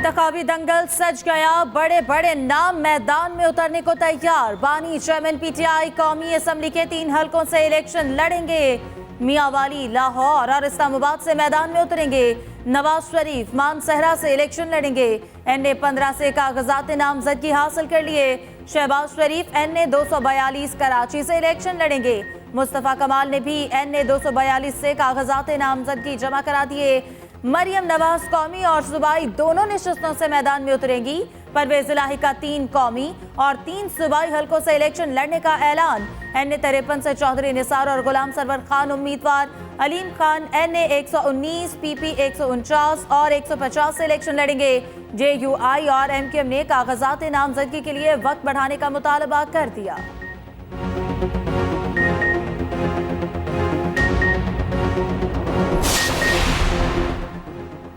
इंतखाबी दंगल सज गया, बड़े बड़े नाम मैदान में उतरने को तैयार। बानी चेयरमैन पीटीआई कौमी असम्बली के 3 हलकों से इलेक्शन लड़ेंगे। मियांवाली, लाहौर और इस्लामाबाद से मैदान में उतरेंगे। नवाज शरीफ मानसहरा से इलेक्शन लड़ेंगे। NA 15 से कागजात नामजदगी हासिल कर लिए। शहबाज शरीफ NA 242 कराची से इलेक्शन लड़ेंगे। मुस्तफा कमाल ने भी NA 242 से कागजात नामजदगी जमा करा दिए। मरियम नवाज कौमी और सूबाई दोनों नशिस्तों से मैदान में उतरेंगी। परवेज इलाही का 3 कौमी और 3 सूबाई हलकों से इलेक्शन लड़ने का ऐलान। NA 53 से चौधरी निसार और गुलाम सरवर खान उम्मीदवार। अलीम खान NA 119, PP 149 और 150 से इलेक्शन लड़ेंगे। JUI और MQM ने कागजात नामजदगी के लिए वक्त बढ़ाने का मुतालबा कर दिया।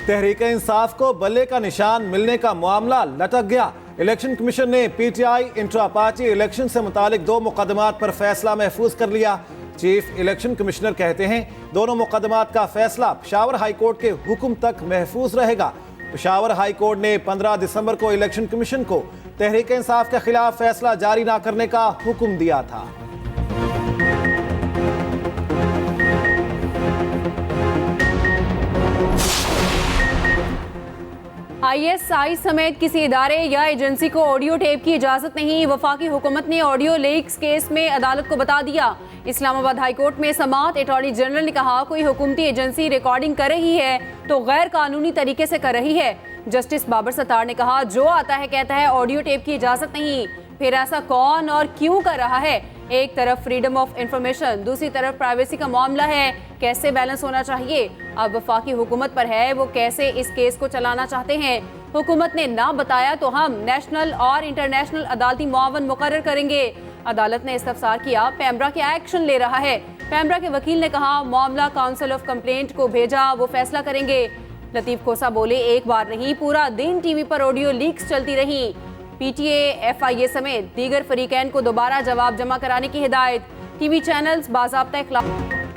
तहरीक इंसाफ को बल्ले का निशान मिलने का मामला लटक गया। इलेक्शन कमीशन ने PTI इंट्रा पार्टी इलेक्शन से मुतालिक 2 मुकदमात पर फैसला महफूज कर लिया। चीफ इलेक्शन कमिश्नर कहते हैं दोनों मुकदमात का फैसला पेशावर हाई कोर्ट के हुक्म तक महफूज रहेगा। पेशावर हाई कोर्ट ने 15 दिसंबर को इलेक्शन कमीशन को तहरीक इंसाफ के खिलाफ फैसला जारी न करने का हुक्म दिया था। ISI समेत किसी इदारे या एजेंसी को ऑडियो टेप की इजाजत नहीं। वफाकी हुकूमत ने ऑडियो लीक्स केस में अदालत को बता दिया। इस्लामाबाद हाई कोर्ट में समाअत अटॉर्नी जनरल ने कहा कोई हुकूमती एजेंसी रिकॉर्डिंग कर रही है तो गैर कानूनी तरीके से कर रही है। जस्टिस बाबर सत्तार ने कहा जो आता है कहता है ऑडियो टेप की इजाजत नहीं। फिर ऐसा कौन और क्यों कर रहा है? एक तरफ फ्रीडम ऑफ इंफॉर्मेशन, दूसरी तरफ प्राइवेसी का मामला है। कैसे बैलेंस होना चाहिए? अब वफाकी हुकूमत पर है वो कैसे इस केस को चलाना चाहते हैं। हुकूमत ने ना बताया तो हम नेशनल और इंटरनेशनल अदालती मुआवन मुकर्रर करेंगे। अदालत ने इस्तफसार किया, पैमरा के एक्शन ले रहा है। पैमरा के वकील ने कहा मामला काउंसिल ऑफ कंप्लेंट को भेजा, वो फैसला करेंगे। लतीफ खोसा बोले एक बार नहीं पूरा दिन टीवी पर ऑडियो लीक्स चलती रही। PTA, FIA समेत दीगर फरीकैन को दोबारा जवाब जमा कराने की हिदायत। टीवी चैनल्स बाज़ाब्ता इख्लाफ।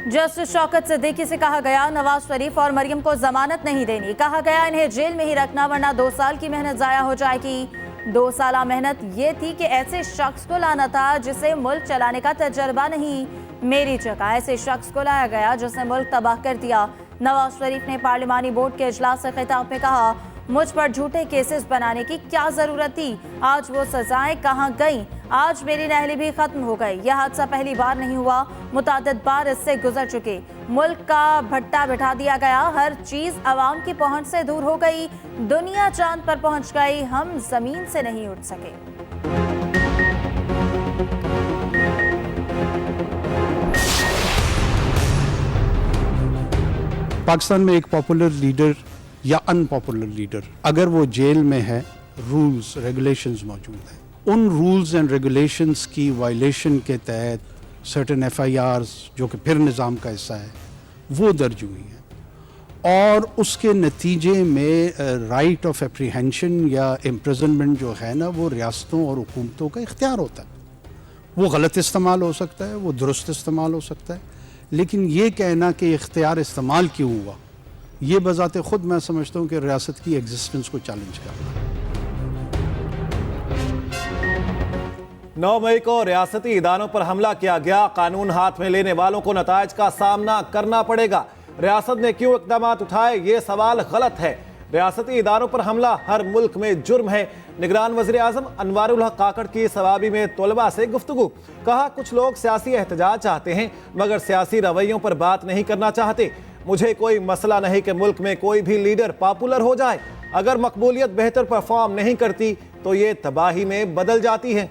जस्टिस शौकत सिद्दीकी से कहा गया नवाज शरीफ और मरियम को जमानत नहीं देनी। कहा गया इन्हें जेल में ही रखना वरना 2 साल की मेहनत जाया हो जाएगी। 2 साल मेहनत ये थी कि ऐसे शख्स को लाना था जिसे मुल्क चलाने का तजर्बा नहीं। मेरी जगह ऐसे शख्स को लाया गया जिसने मुल्क तबाह कर दिया। नवाज शरीफ ने पार्लिमानी बोर्ड के इजलास से खिताब में कहा मुझ पर झूठे केसेस बनाने की क्या जरूरत थी? आज वो सजाएं कहाँ गईं? आज मेरी नहली भी खत्म हो गई। यह हादसा पहली बार नहीं हुआ, मुतादिद बार इससे गुजर चुके। मुल्क का भट्टा बिठा दिया गया, हर चीज अवाम की पहुंच से दूर हो गई। दुनिया चांद पर पहुंच गई, हम जमीन से नहीं उठ सके। पाकिस्तान में एक पॉपुलर लीडर या अनपॉपुलर लीडर अगर वो जेल में है, रूल्स रेगुलेशंस मौजूद हैं। उन रूल्स एंड रेगुलेशंस की वायलेशन के तहत सर्टेन FIRs जो कि फिर निज़ाम का हिस्सा है वो दर्ज हुई हैं और उसके नतीजे में राइट ऑफ एप्रीहेंशन या इम्प्रिजनमेंट जो है ना वो रियासतों और हुकूमतों का इख्तियार होता है। वो गलत इस्तेमाल हो सकता है, वो दुरुस्त इस्तेमाल हो सकता है, लेकिन ये कहना कि इख्तियार इस्तेमाल क्यों हुआ ये बजाते खुद मैं समझता हूँ कि रियासत की एग्जिस्टेंस को चैलेंज करना। 9 मई को रियासती इदारों पर हमला किया गया। कानून हाथ में लेने वालों को नताइज का सामना करना पड़ेगा। रियासत ने क्यों इक़दाम उठाए ये सवाल गलत है। रियासती इदारों पर हमला हर मुल्क में जुर्म है। निगरान वज़ीर आज़म अनवारुल हक काकड़ की सवाबी में तलबा से गुफ्तगू। कहा कुछ लोग सियासी एहतजाज चाहते हैं मगर सियासी रवैयों पर बात नहीं करना चाहते। मुझे कोई मसला नहीं कि मुल्क में कोई भी लीडर पॉपुलर हो जाए, अगर मकबूलियत बेहतर परफॉर्म नहीं करती तो ये तबाही में बदल जाती है।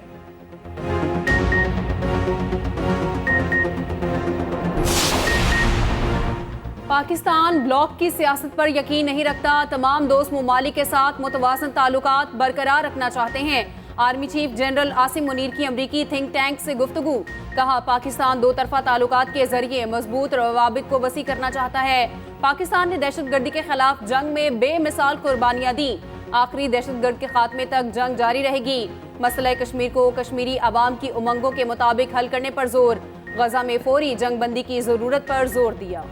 पाकिस्तान ब्लॉक की सियासत पर यकीन नहीं रखता। तमाम दोस्त ममालिक के साथ मुतवाज़न ताल्लुकात बरकरार रखना चाहते हैं। Army chief general Asim Munir की अमरीकी थिंक टैंक से गुफ्तगू। कहा पाकिस्तान 2 तरफा ताल्लुकात के जरिए मजबूत रवाबित को वसी करना चाहता है। पाकिस्तान ने दहशतगर्दी के खिलाफ जंग में बेमिसाल कुर्बानियां दी। आखिरी दहशतगर्द के खात्मे तक जंग जारी रहेगी। मसला कश्मीर को कश्मीरी आवाम की उमंगों के मुताबिक हल करने पर जोर। गजा में फौरी जंग बंदी की जरूरत पर जोर दिया।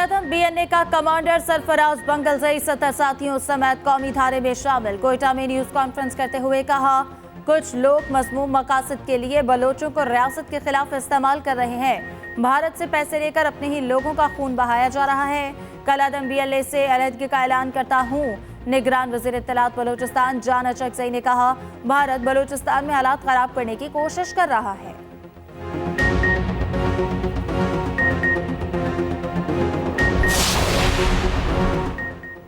कलादम BNA का कमांडर सरफराज बंगलजई 70 साथियों समेत कौमी धारे में शामिल। कोयटा में न्यूज कॉन्फ्रेंस करते हुए कहा, कुछ लोग मज़मूम मकासद के लिए बलोचों को रियासत के खिलाफ इस्तेमाल कर रहे हैं। भारत से पैसे लेकर अपने ही लोगों का खून बहाया जा रहा है। कलादम BLA से अलहदगी का ऐलान करता हूँ। निगरान वज़ीर इत्तलात बलोचिस्तान जान अचकज़ई ने कहा, भारत बलोचिस्तान में हालात खराब करने की कोशिश कर रहा है।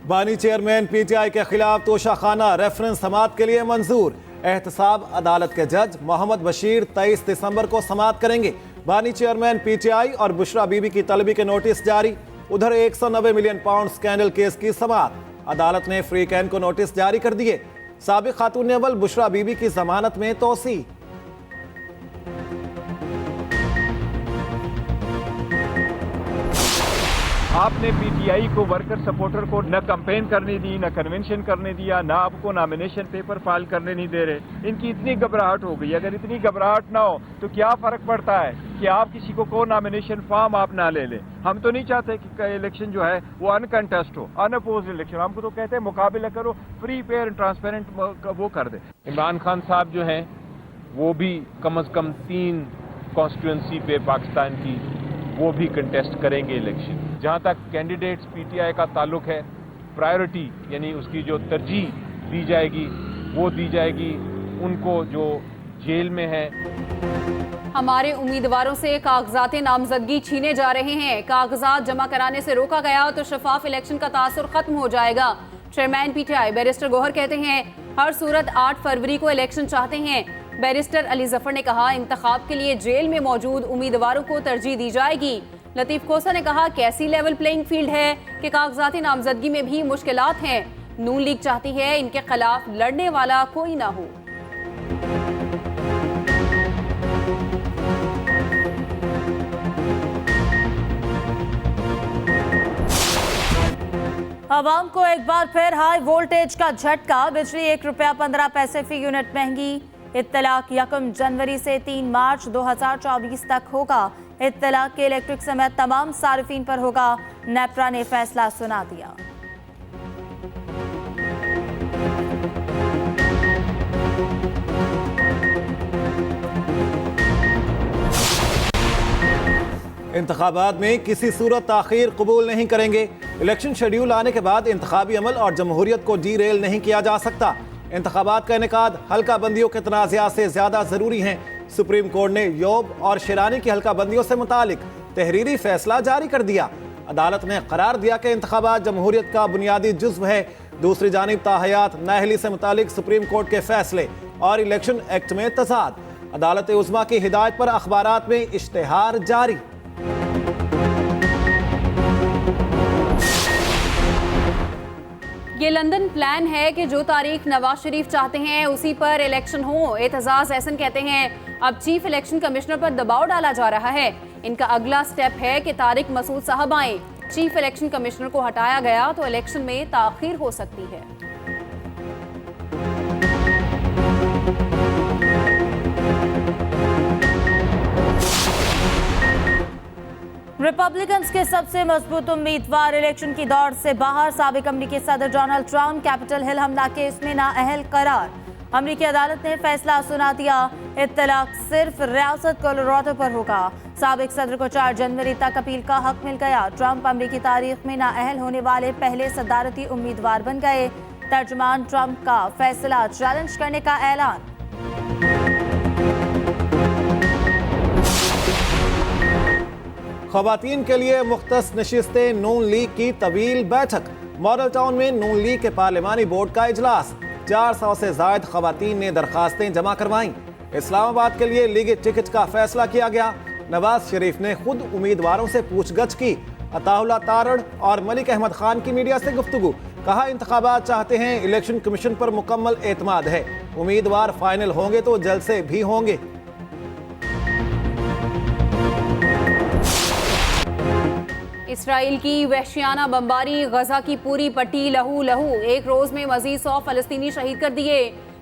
बानी चेयरमैन PTI के खिलाफ तोशाखाना रेफरेंस समाअत के लिए मंजूर। एहतसाब अदालत के जज मोहम्मद बशीर 23 दिसंबर को समाअत करेंगे। बानी चेयरमैन PTI और बुशरा बीबी की तलबी के नोटिस जारी। उधर 190 मिलियन पाउंड स्कैंडल केस की समाअत। अदालत ने फ्री कैन को नोटिस जारी कर दिए। साबिक खातून अव्वल बुशरा बीबी की जमानत में तोसी। आपने PTI को वर्कर सपोर्टर को न कैंपेन करने दी, न कन्वेंशन करने दिया, न आपको नॉमिनेशन पेपर फाइल करने नहीं दे रहे। इनकी इतनी घबराहट हो गई। अगर इतनी घबराहट ना हो तो क्या फर्क पड़ता है कि आप किसी को नॉमिनेशन फॉर्म आप ना ले लें। हम तो नहीं चाहते कि इलेक्शन जो है वो अनकंटेस्ट हो, अनअपोज इलेक्शन। हमको तो कहते हैं मुकाबला करो, फ्री फेयर एंड ट्रांसपेरेंट वो कर दे। इमरान खान साहब जो हैं वो भी कम से कम 3 कॉन्स्टिट्यूंसी पे पाकिस्तान की वो भी कंटेस्ट करेंगे इलेक्शन। जहां तक कैंडिडेट्स PTI का ताल्लुक है, प्रायोरिटी यानी उसकी जो तरजीह दी जाएगी वो दी जाएगी उनको जो जेल में है। हमारे उम्मीदवारों से कागजात नामजदगी छीने जा रहे हैं। कागजात जमा कराने से रोका गया तो शफाफ इलेक्शन का तासुर खत्म हो जाएगा। चेयरमैन PTI बैरिस्टर गौहर कहते हैं, हर सूरत 8 फरवरी को इलेक्शन चाहते हैं। बैरिस्टर अली जफर ने कहा, इंतखाब के लिए जेल में मौजूद उम्मीदवारों को तरजीह दी जाएगी। लतीफ खोसा ने कहा, कैसी लेवल प्लेइंग फील्ड है कि कागजाती नामजदगी में भी मुश्किलात हैं। नून लीग चाहती है इनके खिलाफ लड़ने वाला कोई ना हो। आवाम को एक बार फिर हाई वोल्टेज का झटका। बिजली 1 रुपया 15 पैसे फी यूनिट महंगी। इत्तलाक 1 जनवरी से 3 मार्च 2024 तक होगा। इत्तलाक के इलेक्ट्रिक समेत तमाम सार्फिन पर होगा। नेपरा ने फैसला सुना दिया। इंतखाबात में किसी सूरत ताखीर कबूल नहीं करेंगे। इलेक्शन शेड्यूल आने के बाद इंतखाबी अमल और जमहूरियत को डीरेल नहीं किया जा सकता। इंतखाबात का इनेकाद हल्का बंदियों के तनाज़ात से ज़्यादा ज़रूरी हैं। सुप्रीम कोर्ट ने योब और शेरानी की हल्का बंदियों से मुतालिक तहरीरी फैसला जारी कर दिया। अदालत ने करार दिया कि इंतखाबात जमहूरियत का बुनियादी जुज़्व है। दूसरी जानिब ताहयात नाअहली से मुतालिक सुप्रीम कोर्ट के फैसले और इलेक्शन एक्ट में तजाद। अदालत उज़्मा की हिदायत पर अखबारात में इश्तेहार जारी। ये लंदन प्लान है कि जो तारीख नवाज शरीफ चाहते हैं उसी पर इलेक्शन हो। एतजाज एहसन कहते हैं, अब चीफ इलेक्शन कमिश्नर पर दबाव डाला जा रहा है। इनका अगला स्टेप है कि तारिक मसूद साहब आए। चीफ इलेक्शन कमिश्नर को हटाया गया तो इलेक्शन में ताखीर हो सकती है। रिपब्लिकन्स के सबसे मजबूत उम्मीदवार इलेक्शन की दौड़ से बाहर। साबिक अमरीकी सदर डोनाल्ड ट्रंप कैपिटल हिल हमला केस में नाअहल करार। अमरीकी अदालत ने फैसला सुना दिया। इत्तलाक सिर्फ रियासत कोलोराडो पर होगा। साबिक सदर को 4 जनवरी तक अपील का हक मिल गया। ट्रंप अमरीकी तारीख में नाअहल होने वाले पहले सदारती उम्मीदवार बन गए। तर्जमान ट्रंप का फैसला चैलेंज करने का ऐलान। ख़वातीन के लिए मुख्तस नशिस्तें नून लीग की तवील बैठक। मॉडल टाउन में नून लीग के पार्लिमानी बोर्ड का इजलास। 400 से ज़ायद ख़वातीन ने दरखास्तें जमा करवाईं। इस्लामाबाद के लिए लीग टिकट का फैसला किया गया। नवाज शरीफ ने खुद उम्मीदवारों से पूछगछ की। अताउल्ला तारड़ और मलिक अहमद खान की मीडिया से गुफ्तगू। कहा, इंतखाबात चाहते हैं, इलेक्शन कमीशन पर मुकम्मल एतमाद है। उम्मीदवार फाइनल होंगे तो जलसे भी होंगे। इसराइल की वहशियाना बमबारी, गजा की पूरी पट्टी लहू लहू। एक रोज में मजीद 100 फलस्तीनी शहीद कर दिए।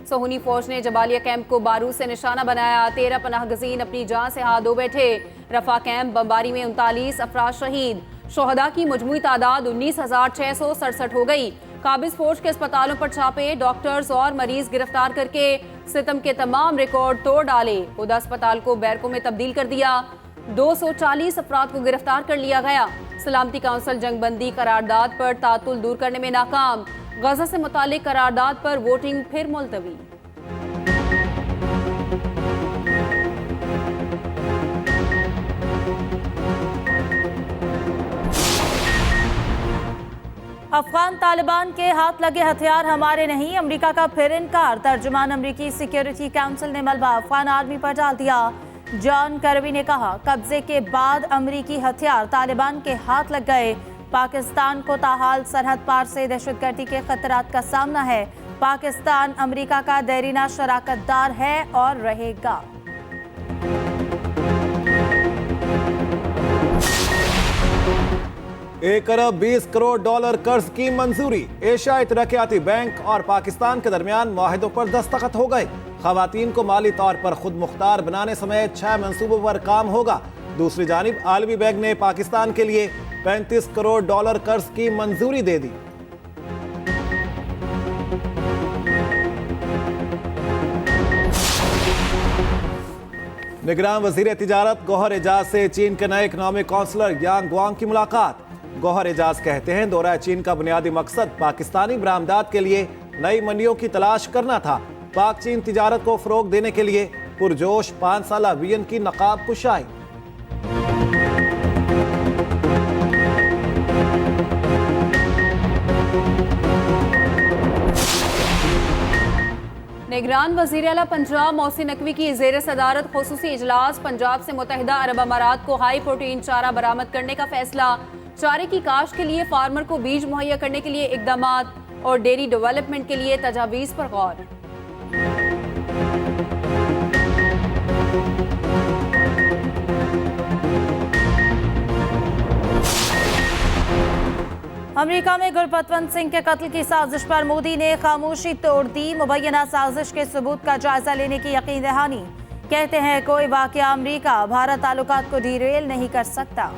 सोहनी फौज ने जबालिया कैंप को बारूद से निशाना बनाया। 13 पनाह गजीन अपनी जान से हाथ धो बैठे। रफा कैंप बमबारी में 39 अफराद शहीद। शोहदा की मजमूई तादाद 19,667 हो गई। काबिज फौज के अस्पतालों पर छापे, डॉक्टर्स और मरीज गिरफ्तार करके सितम के तमाम रिकॉर्ड तोड़ डाले। खुदा अस्पताल को बैरकों में तब्दील कर दिया। 240 अफराद को गिरफ्तार कर लिया गया। सलामती काउंसिल जंगबंदी करारदाद पर तातुल दूर करने में नाकाम। गजा से मुतालिक करारदाद पर वोटिंग फिर मुलतवी। अफगान तालिबान के हाथ लगे हथियार हमारे नहीं, अमेरिका का फिर इनकार। तर्जुमान अमेरिकी सिक्योरिटी काउंसिल ने मलबा अफगान आर्मी पर डाल दिया। जॉन करबी ने कहा, कब्जे के बाद अमेरिकी हथियार तालिबान के हाथ लग गए। पाकिस्तान को ताहाल सरहद पार से दहशतगर्दी के खतरात का सामना है। पाकिस्तान अमेरिका का देरीना शराकतदार है और रहेगा। $1,20 कर्ज की मंजूरी। एशियाई तरक्याती बैंक और पाकिस्तान के दरमियान मुआहिदों पर दस्तखत हो गए। खवातीन को माली तौर पर खुद मुख्तार बनाने समेत 6 मंसूबों पर काम होगा। दूसरी जानिब आलमी बैंक ने पाकिस्तान के लिए $35 करोड़ कर्ज की मंजूरी दे दी। निगरान वजीर तिजारत गौहर एजाज से चीन के नए इकनॉमिक काउंसलर यांग वांग की मुलाकात। गौहर एजाज कहते हैं, दौरा चीन का बुनियादी मकसद पाकिस्तानी बरामदात के लिए नई मंडियों की तलाश करना था। पाक चीन तिजारत को फरोग देने के लिए पुरजोश 5 साला वियन की नकाब कुशाई। निगरान वज़ीर आला पंजाब मोहसिन नकवी की ज़ेर सदारत खुसूसी इजलास। पंजाब से मुत्तहिदा अरब अमारात को हाई प्रोटीन चारा बरामद करने का फैसला। चारे की काश्त के लिए फार्मर को बीज मुहैया करने के लिए इकदामात और डेयरी डेवलपमेंट के लिए तजावीज़ पर गौर। अमेरिका में गुरपतवंत सिंह के कत्ल की साजिश पर मोदी ने खामोशी तोड़ दी। मुबैना साजिश के सबूत का जायजा लेने की यकीन दहानी। कहते हैं, कोई वाकया अमेरिका भारत ताल्लुकात को डीरेल नहीं कर सकता।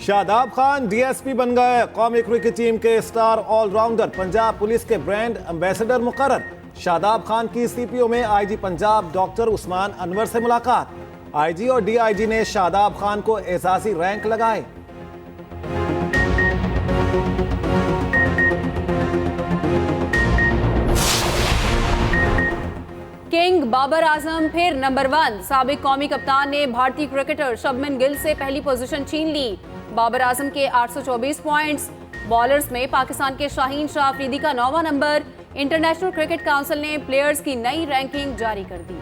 शादाब खान डीएसपी बन गए। कौमी क्रिकेट टीम के स्टार ऑलराउंडर पंजाब पुलिस के ब्रांड एम्बेसडर मुकर्रर। शादाब खान की सीपीओ में आईजी पंजाब डॉक्टर उस्मान अनवर से मुलाकात। आईजी और डीआईजी ने शादाब खान को एजाजी रैंक लगाए। किंग बाबर आजम फिर नंबर 1। साबिक कौमी कप्तान ने भारतीय क्रिकेटर शुभमन गिल से पहली पोजीशन छीन ली। बाबर आजम के 824 पॉइंट्स। बॉलर्स में पाकिस्तान के शाहीन शाह अफरीदी का 9वां नंबर। इंटरनेशनल क्रिकेट काउंसिल ने प्लेयर्स की नई रैंकिंग जारी कर दी।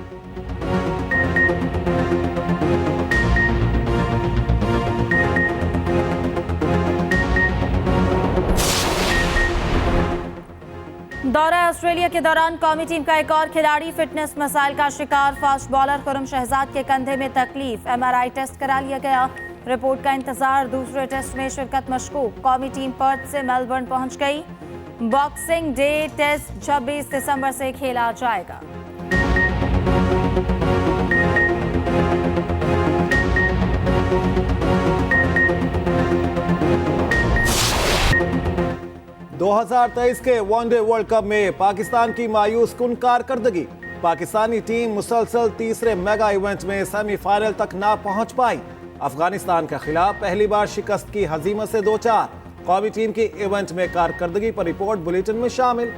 दौरा ऑस्ट्रेलिया के दौरान कौमी टीम का एक और खिलाड़ी फिटनेस मसाइल का शिकार। फास्ट बॉलर खुरम शहजाद के कंधे में तकलीफ। MRI टेस्ट करा लिया गया। रिपोर्ट का इंतजार। दूसरे टेस्ट में शिरकत मशकूक। कौमी टीम पर्थ से मेलबर्न पहुंच गई। बॉक्सिंग डे टेस्ट 26 दिसंबर से खेला जाएगा। – 2023 के वनडे वर्ल्ड कप में पाकिस्तान की मायूस कुन कारकर्दगी। पाकिस्तानी टीम मुसलसल तीसरे मेगा इवेंट में सेमीफाइनल तक ना पहुंच पाई। अफगानिस्तान के खिलाफ पहली बार शिकस्त की हजीमत से 2-4। कौमी टीम की इवेंट में कारकर्दगी पर रिपोर्ट बुलेटिन में शामिल।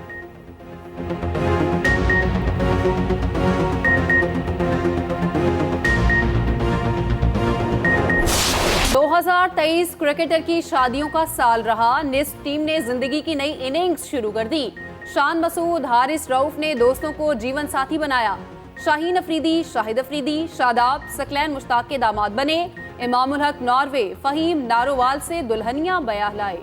(2023) क्रिकेटर की शादियों का साल रहा। निस्फ टीम ने जिंदगी की नई इनिंग्स शुरू कर दी। शान मसूद, हारिस रऊफ ने दोस्तों को जीवन साथी बनाया। शाहीन अफरीदी, शाहिद अफरीदी, शादाब सकलैन मुश्ताक के दामाद बने। इमामुल हक नॉर्वे, फहीम नारोवाल से दुल्हनियां बयाह लाए।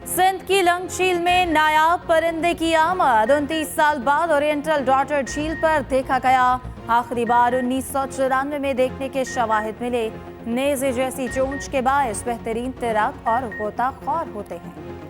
सिंध की लंग झील में नायाब परिंदे की आमद। 29 साल बाद ओरिएंटल डॉटर झील पर देखा गया। आखिरी बार 1994 में देखने के शवाहिद मिले। नेज़े जैसी चोंच के बायस बेहतरीन तैराक और गोताखोर होते हैं।